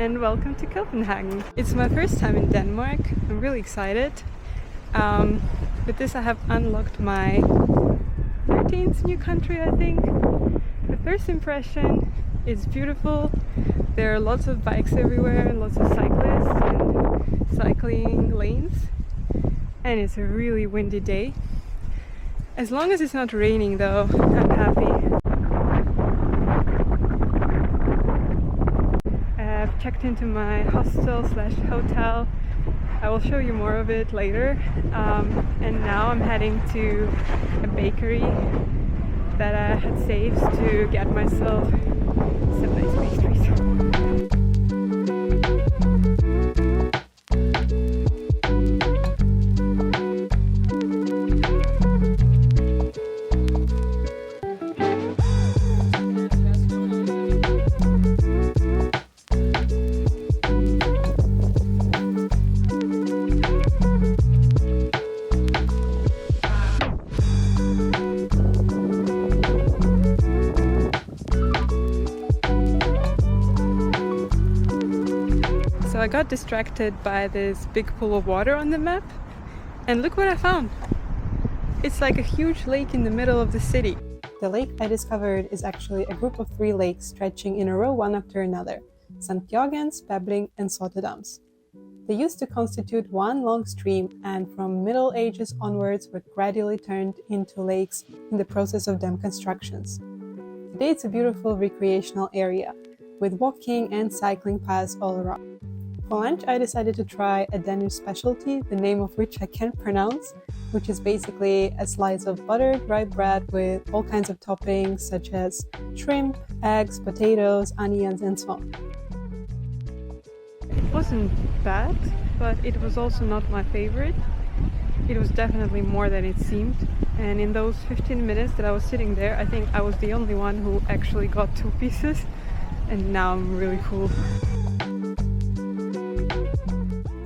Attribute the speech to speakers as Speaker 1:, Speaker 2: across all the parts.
Speaker 1: and welcome to Copenhagen. It's my first time in Denmark. I'm really excited. With this I have unlocked my 13th new country, I think. The first impression is beautiful. There are lots of bikes everywhere, lots of cyclists and cycling lanes. And it's a really windy day. As long as it's not raining though, I'm happy. I've checked into my hostel/hotel. I will show you more of it later. And now I'm heading to a bakery that I had saved to get myself some nice pastries. So I got distracted by this big pool of water on the map, and look what I found! It's like a huge lake in the middle of the city. The lake I discovered is actually a group of 3 lakes stretching in a row one after another: St. Jørgens, Babling and Sotterdams. They used to constitute one long stream and from Middle Ages onwards were gradually turned into lakes in the process of dam constructions. Today it's a beautiful recreational area with walking and cycling paths all around. For lunch, I decided to try a Danish specialty, the name of which I can't pronounce, which is basically a slice of buttered rye bread with all kinds of toppings such as shrimp, eggs, potatoes, onions, and so on. It wasn't bad, but it was also not my favorite. It was definitely more than it seemed, and in those 15 minutes that I was sitting there, I think I was the only one who actually got 2 pieces, and now I'm really full.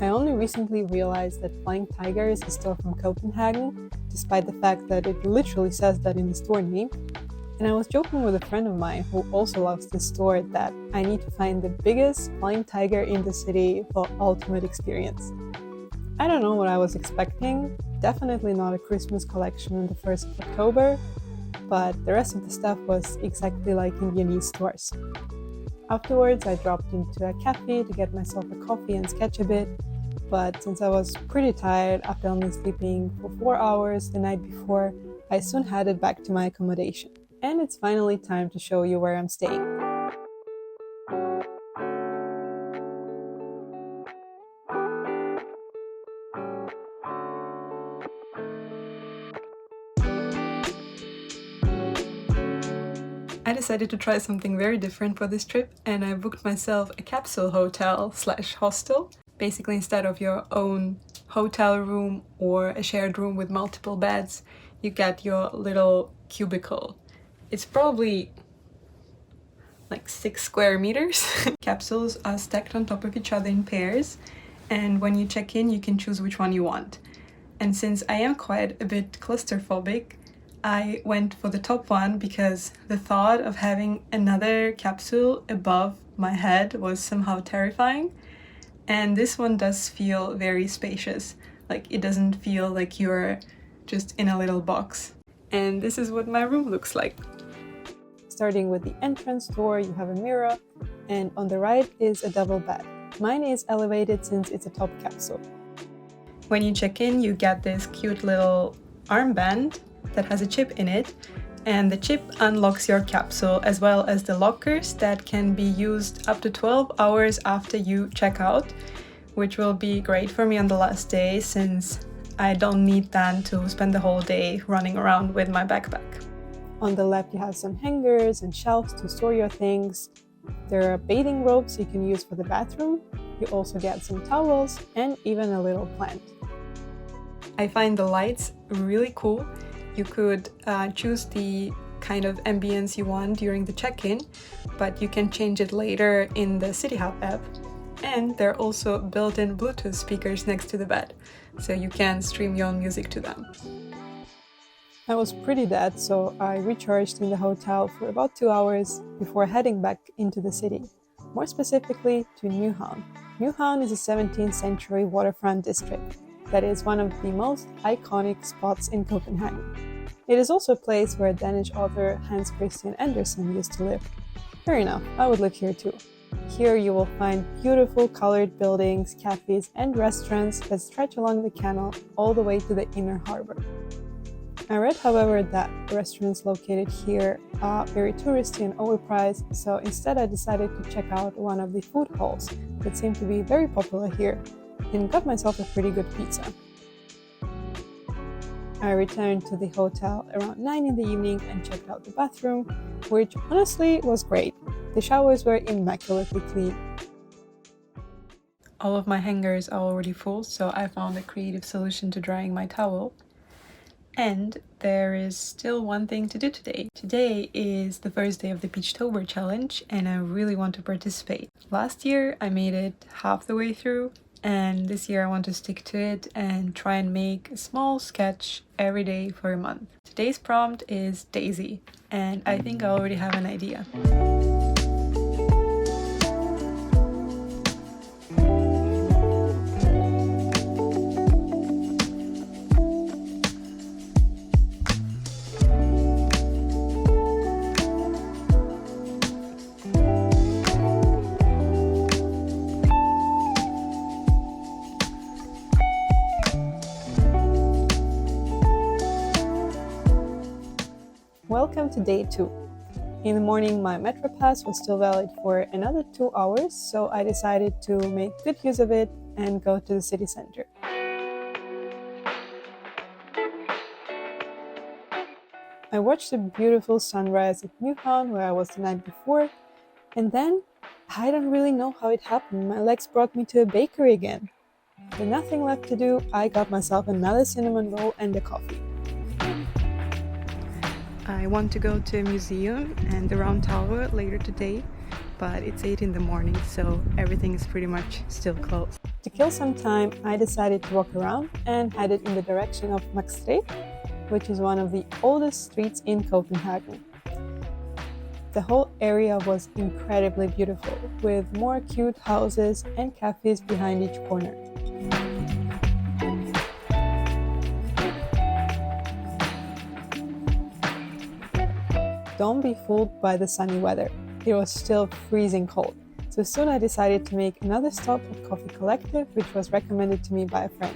Speaker 1: I only recently realized that Flying Tiger is a store from Copenhagen, despite the fact that it literally says that in the store name. And I was joking with a friend of mine who also loves this store that I need to find the biggest Flying Tiger in the city for ultimate experience. I don't know what I was expecting, definitely not a Christmas collection on the 1st of October, but the rest of the stuff was exactly like in Viennese stores. Afterwards, I dropped into a cafe to get myself a coffee and sketch a bit, but since I was pretty tired after only sleeping for 4 hours the night before, I soon headed back to my accommodation. And it's finally time to show you where I'm staying. I decided to try something very different for this trip, and I booked myself a capsule hotel/hostel. Basically, instead of your own hotel room or a shared room with multiple beds, you get your little cubicle. It's probably like 6 square meters. Capsules are stacked on top of each other in pairs, and when you check in, you can choose which one you want. And since I am quite a bit claustrophobic, I went for the top one because the thought of having another capsule above my head was somehow terrifying. And this one does feel very spacious. Like, it doesn't feel like you're just in a little box. And this is what my room looks like. Starting with the entrance door, you have a mirror, and on the right is a double bed. Mine is elevated since it's a top capsule. When you check in, you get this cute little armband that has a chip in it, and the chip unlocks your capsule as well as the lockers that can be used up to 12 hours after you check out, which will be great for me on the last day since I don't need then to spend the whole day running around with my backpack. On the left you have some hangers and shelves to store your things. There are bathing robes you can use for the bathroom. You also get some towels and even a little plant. I find the lights really cool. You could choose the kind of ambience you want during the check-in, but you can change it later in the City Hub app. And there are also built-in Bluetooth speakers next to the bed, so you can stream your own music to them. I was pretty dead, so I recharged in the hotel for about 2 hours before heading back into the city. more specifically to Newhaven. Newhaven is a 17th century waterfront district that is one of the most iconic spots in Copenhagen. It is also a place where Danish author Hans Christian Andersen used to live. Fair enough, I would live here too. Here you will find beautiful colored buildings, cafes and restaurants that stretch along the canal all the way to the inner harbor. I read, however, that restaurants located here are very touristy and overpriced, so instead I decided to check out one of the food halls that seem to be very popular here and got myself a pretty good pizza. I returned to the hotel around 9 in the evening and checked out the bathroom, which honestly was great. The showers were immaculately clean. All of my hangers are already full, so I found a creative solution to drying my towel. And there is still one thing to do today. Today is the first day of the Beachtober challenge and I really want to participate. Last year I made it half the way through and this year I want to stick to it and try and make a small sketch every day for a month. Today's prompt is Daisy and I think I already have an idea. Welcome to day 2. In the morning my Metro pass was still valid for another 2 hours, so I decided to make good use of it and go to the city center. I watched a beautiful sunrise at Newhaven where I was the night before, and then, I don't really know how it happened, my legs brought me to a bakery again. With nothing left to do, I got myself another cinnamon roll and a coffee. I want to go to a museum and the Round Tower later today, but it's 8 in the morning, so everything is pretty much still closed. To kill some time, I decided to walk around and headed in the direction of Maxstreet, which is one of the oldest streets in Copenhagen. The whole area was incredibly beautiful, with more cute houses and cafes behind each corner. Don't be fooled by the sunny weather. It was still freezing cold. So soon I decided to make another stop at Coffee Collective, which was recommended to me by a friend.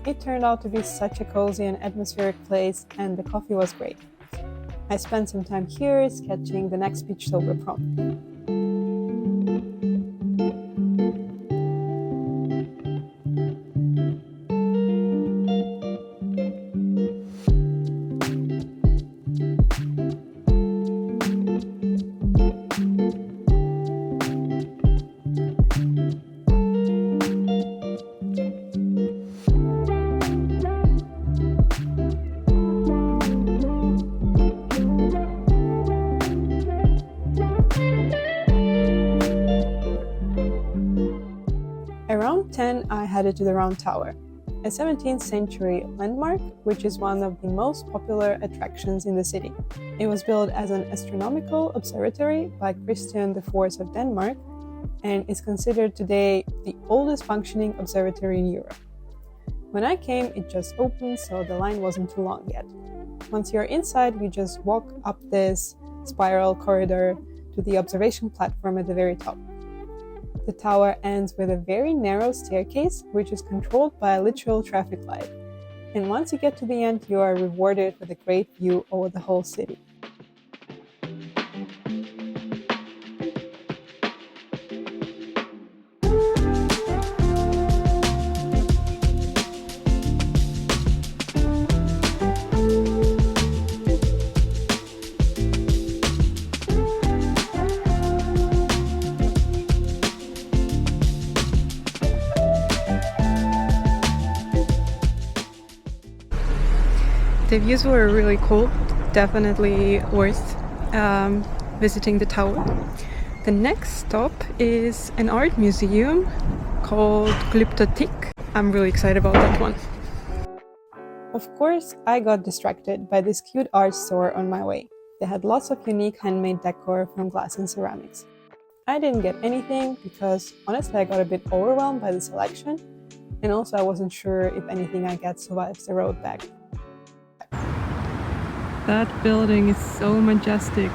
Speaker 1: It turned out to be such a cozy and atmospheric place, and the coffee was great. I spent some time here sketching the next Beachtober prompt. Around 10, I headed to the Round Tower, a 17th century landmark, which is one of the most popular attractions in the city. It was built as an astronomical observatory by Christian IV of Denmark and is considered today the oldest functioning observatory in Europe. When I came, it just opened, so the line wasn't too long yet. Once you're inside, you just walk up this spiral corridor to the observation platform at the very top. The tower ends with a very narrow staircase, which is controlled by a literal traffic light. And once you get to the end, you are rewarded with a great view over the whole city. The views were really cool, definitely worth visiting the tower. The next stop is an art museum called Glyptotek. I'm really excited about that one. Of course, I got distracted by this cute art store on my way. They had lots of unique handmade decor from glass and ceramics. I didn't get anything because honestly I got a bit overwhelmed by the selection, and also I wasn't sure if anything I get survives the road back. That building is so majestic.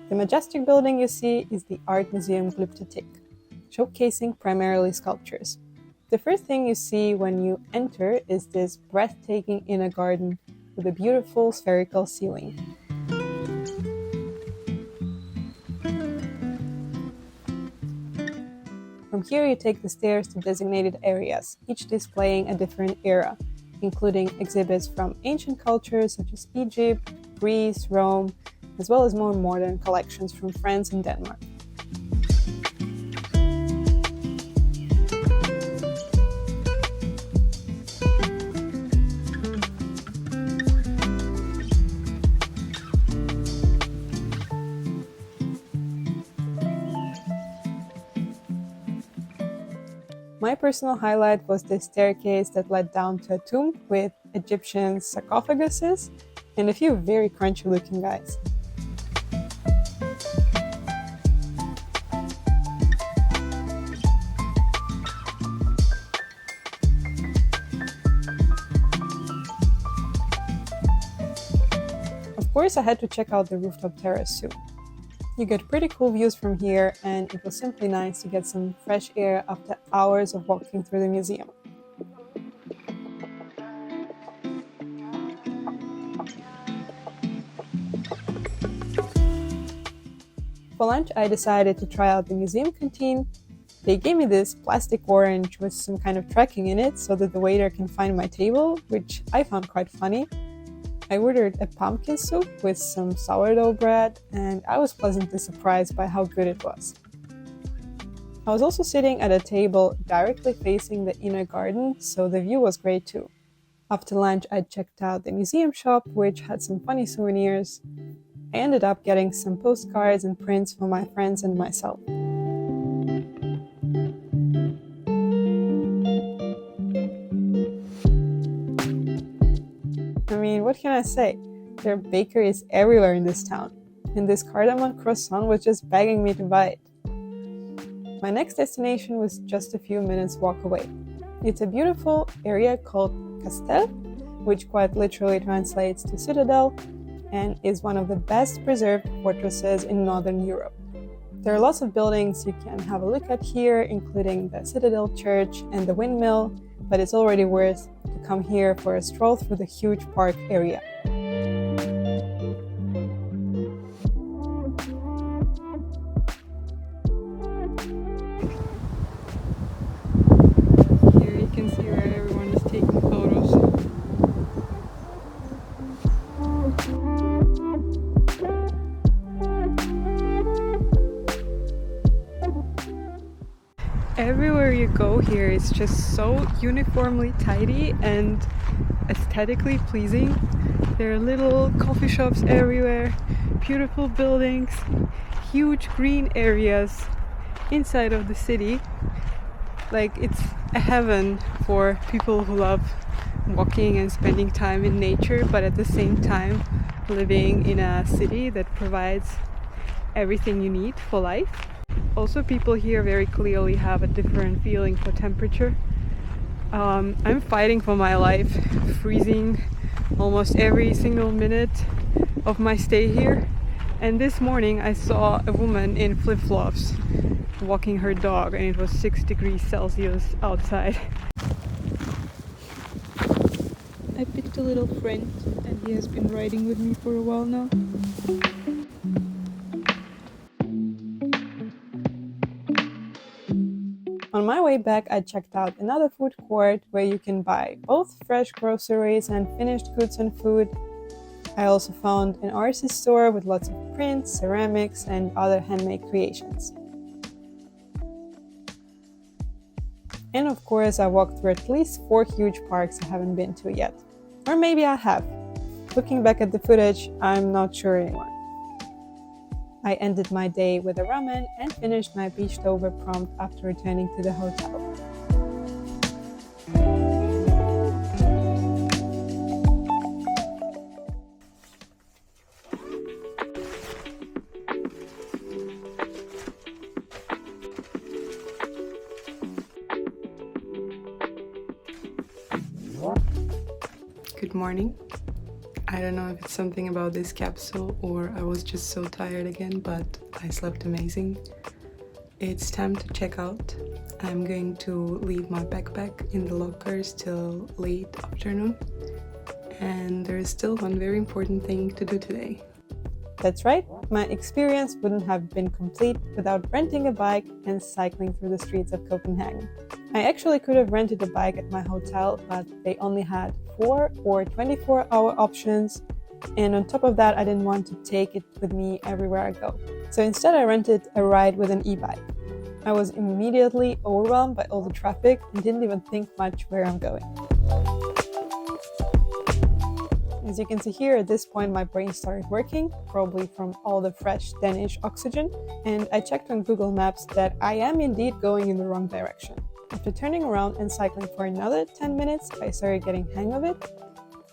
Speaker 1: The majestic building you see is the Art Museum Glyptotek, showcasing primarily sculptures. The first thing you see when you enter is this breathtaking inner garden with a beautiful spherical ceiling. From here you take the stairs to designated areas, each displaying a different era, including exhibits from ancient cultures such as Egypt, Greece, Rome, as well as more modern collections from France and Denmark. My personal highlight was the staircase that led down to a tomb with Egyptian sarcophaguses and a few very crunchy looking guys. Of course, I had to check out the rooftop terrace too. You get pretty cool views from here, and it was simply nice to get some fresh air after hours of walking through the museum. For lunch, I decided to try out the museum canteen. They gave me this plastic orange with some kind of tracking in it so that the waiter can find my table, which I found quite funny. I ordered a pumpkin soup with some sourdough bread, and I was pleasantly surprised by how good it was. I was also sitting at a table directly facing the inner garden, so the view was great too. After lunch, I checked out the museum shop, which had some funny souvenirs. I ended up getting some postcards and prints for my friends and myself. I mean, what can I say? There are bakeries everywhere in this town, and this cardamom croissant was just begging me to buy it. My next destination was just a few minutes walk away. It's a beautiful area called Castel, which quite literally translates to citadel, and is one of the best preserved fortresses in Northern Europe. There are lots of buildings you can have a look at here, including the Citadel Church and the windmill, but it's already worth to come here for a stroll through the huge park area. Here you can see where everyone is taking photos. Everywhere you go here is just so uniformly tidy and aesthetically pleasing. There are little coffee shops everywhere, beautiful buildings, huge green areas inside of the city. Like, it's a heaven for people who love walking and spending time in nature, but at the same time living in a city that provides everything you need for life. Also, people here very clearly have a different feeling for temperature. I'm fighting for my life, freezing almost every single minute of my stay here. And this morning I saw a woman in flip-flops walking her dog, and it was 6 degrees Celsius outside. I picked a little friend, and he has been riding with me for a while now. On my way back, I checked out another food court where you can buy both fresh groceries and finished goods and food. I also found an artist store with lots of prints, ceramics, and other handmade creations. And of course, I walked through at least 4 huge parks I haven't been to yet. Or maybe I have. Looking back at the footage, I'm not sure anymore. I ended my day with a ramen and finished my beached over prompt after returning to the hotel. Good morning. I don't know if it's something about this capsule or I was just so tired again, but I slept amazing. It's time to check out. I'm going to leave my backpack in the lockers till late afternoon. And there is still one very important thing to do today.
Speaker 2: That's right, my experience wouldn't have been complete without renting a bike and cycling through the streets of Copenhagen. I actually could have rented a bike at my hotel, but they only had 4 or 24-hour options, and on top of that I didn't want to take it with me everywhere I go. So instead I rented a ride with an e-bike. I was immediately overwhelmed by all the traffic and didn't even think much where I'm going. As you can see here, at this point my brain started working, probably from all the fresh Danish oxygen, and I checked on Google Maps that I am indeed going in the wrong direction. After turning around and cycling for another 10 minutes, I started getting hang of it,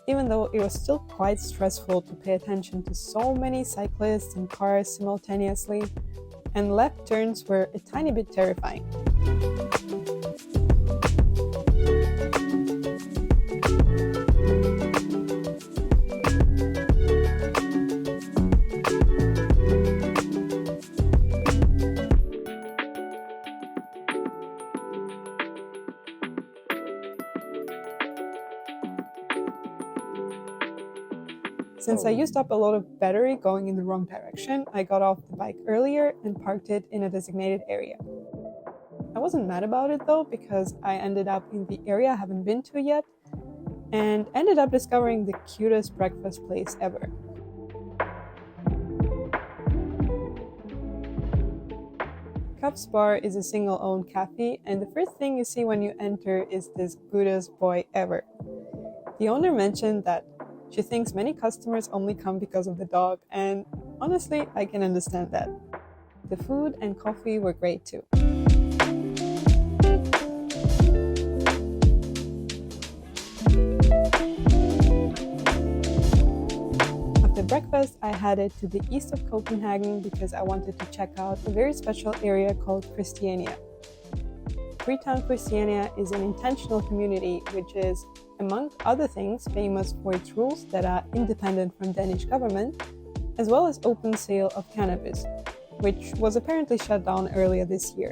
Speaker 2: even though it was still quite stressful to pay attention to so many cyclists and cars simultaneously, and left turns were a tiny bit terrifying. Since I used up a lot of battery going in the wrong direction, I got off the bike earlier and parked it in a designated area. I wasn't mad about it though, because I ended up in the area I haven't been to yet and ended up discovering the cutest breakfast place ever. Cups Bar is a single-owned cafe, and the first thing you see when you enter is this goodest boy ever. The owner mentioned that she thinks many customers only come because of the dog, and honestly, I can understand that. The food and coffee were great too. After breakfast, I headed to the east of Copenhagen because I wanted to check out a very special area called Christiania. Freetown Christiania is an intentional community which is, among other things, famous for its rules that are independent from Danish government, as well as open sale of cannabis, which was apparently shut down earlier this year.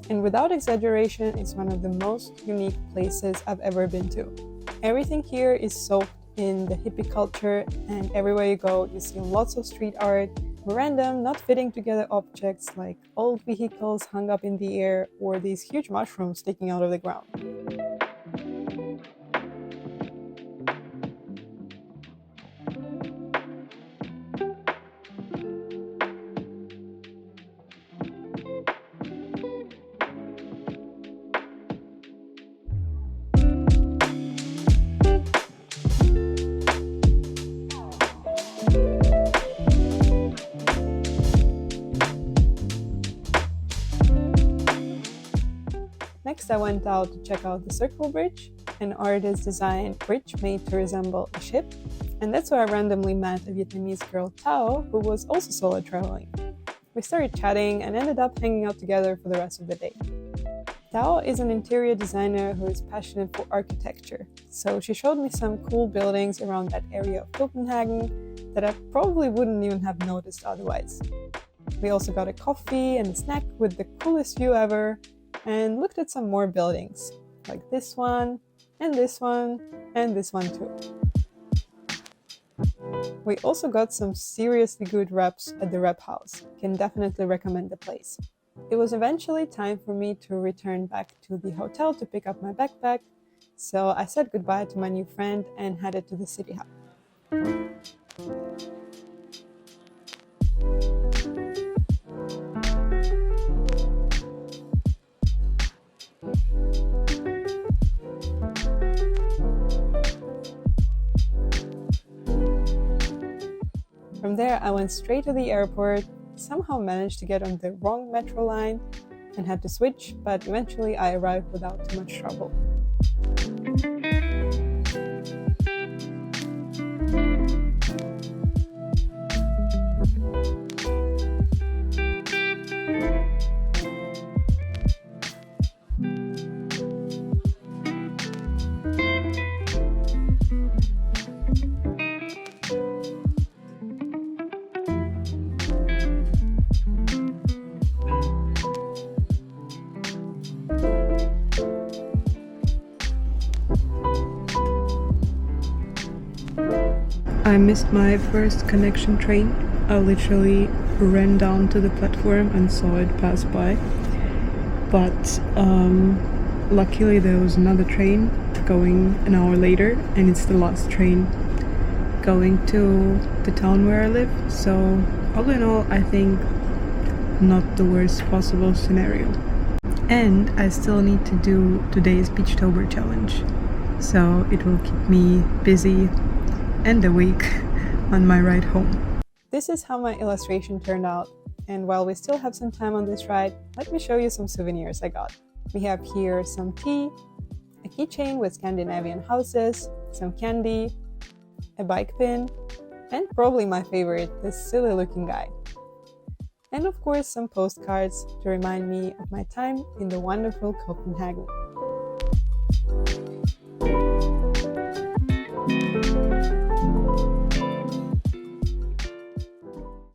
Speaker 2: And without exaggeration, it's one of the most unique places I've ever been to. Everything here is soaked in the hippie culture, and everywhere you go, you see lots of street art, random, not fitting together objects like old vehicles hung up in the air or these huge mushrooms sticking out of the ground. Next, I went out to check out the Circle Bridge, an artist-designed bridge made to resemble a ship, and that's where I randomly met a Vietnamese girl, Tao, who was also solo traveling. We started chatting and ended up hanging out together for the rest of the day. Tao is an interior designer who is passionate for architecture, so she showed me some cool buildings around that area of Copenhagen that I probably wouldn't even have noticed otherwise. We also got a coffee and a snack with the coolest view ever, and looked at some more buildings, like this one, and this one, and this one too. We also got some seriously good wraps at the wrap house. Can definitely recommend the place. It was eventually time for me to return back to the hotel to pick up my backpack, so I said goodbye to my new friend and headed to the city hub. From there, I went straight to the airport, somehow managed to get on the wrong metro line and had to switch, but eventually I arrived without too much trouble.
Speaker 1: I missed my first connection train. I literally ran down to the platform and saw it pass by. But luckily there was another train going an hour later, and it's the last train going to the town where I live. So all in all, I think not the worst possible scenario. And I still need to do today's Beachtober challenge, so it will keep me busy and awake on my ride home.
Speaker 2: This is how my illustration turned out, and while we still have some time on this ride, let me show you some souvenirs I got. We have here some tea, a keychain with Scandinavian houses, some candy, a bike pin, and probably my favorite, this silly looking guy. And of course some postcards to remind me of my time in the wonderful Copenhagen.